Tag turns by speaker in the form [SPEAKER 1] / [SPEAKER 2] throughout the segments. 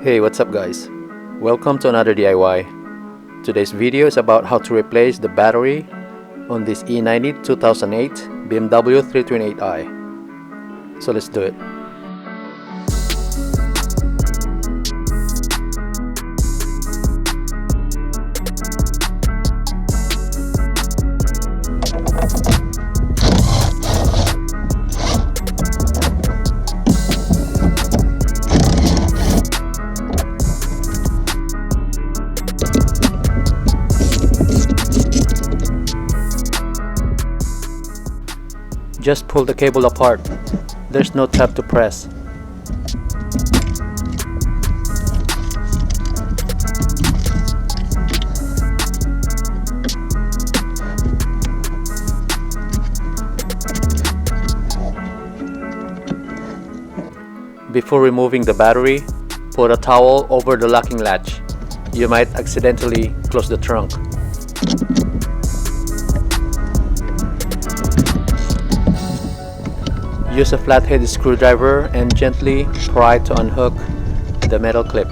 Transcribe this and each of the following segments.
[SPEAKER 1] Hey, what's up guys? Welcome to another DIY. Today's video is about how to replace the battery on this E90 2008 BMW 328i. So let's do it. Just pull the cable apart. There's no tab to press. Before removing the battery, put a towel over the locking latch. You might accidentally close the trunk. Use a flathead screwdriver and gently pry to unhook the metal clip.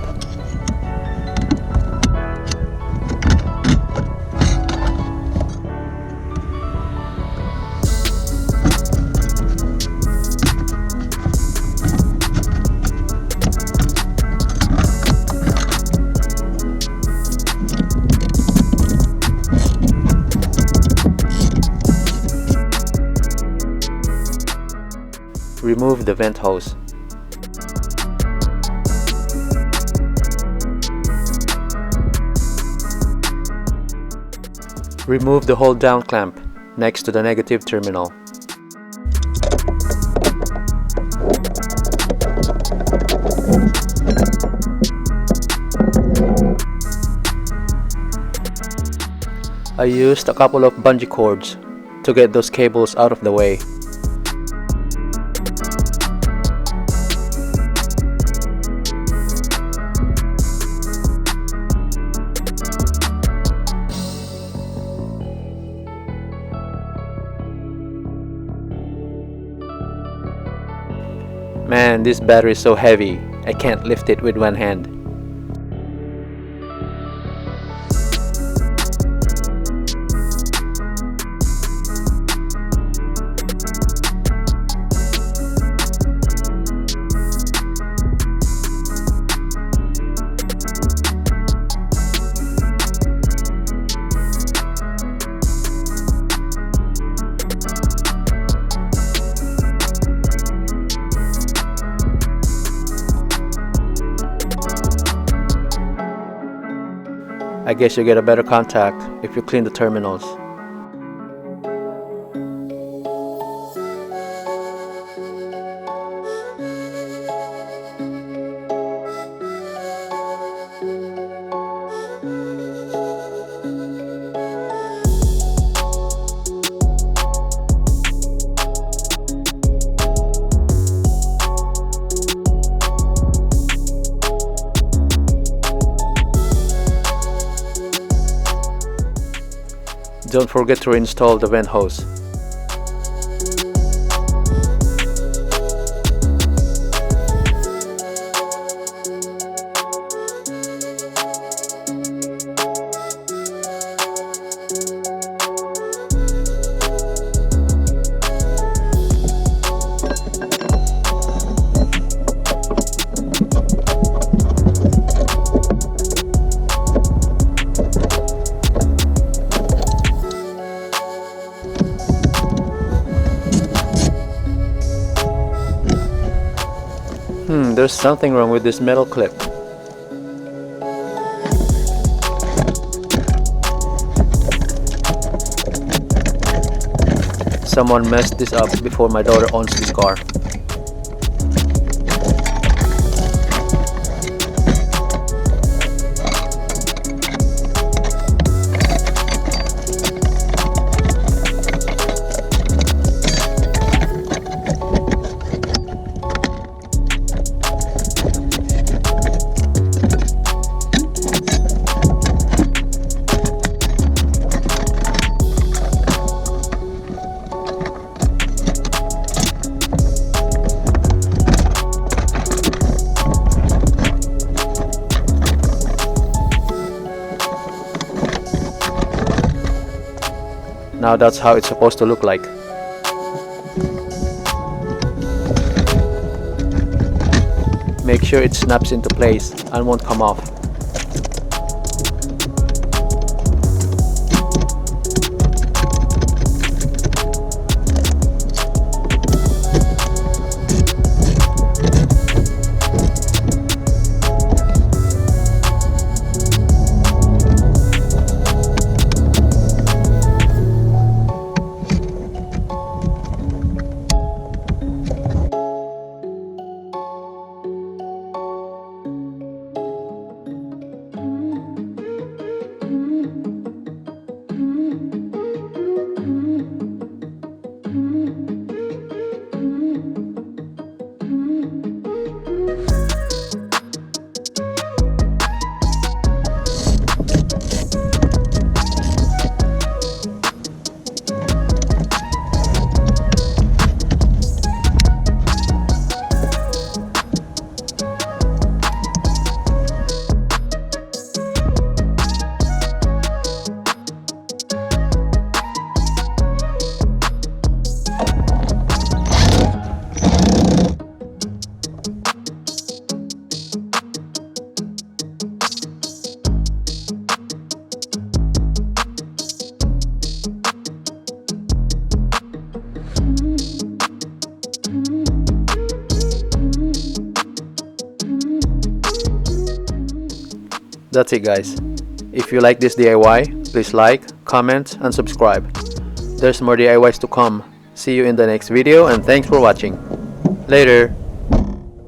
[SPEAKER 1] Remove the vent hose. Remove the hold down clamp next to the negative terminal. I used a couple of bungee cords to get those cables out of the way. Man, this battery is so heavy, I can't lift it with one hand. I guess you get a better contact if you clean the terminals. Don't forget to reinstall the vent hose. There's something wrong with this metal clip. Someone messed this up before my daughter owns this car. Now that's how it's supposed to look like. Make sure it snaps into place and won't come off. That's it, guys. If you like this DIY, please like, comment, and subscribe. There's more DIYs to come. See you in the next video, and thanks for watching. Later!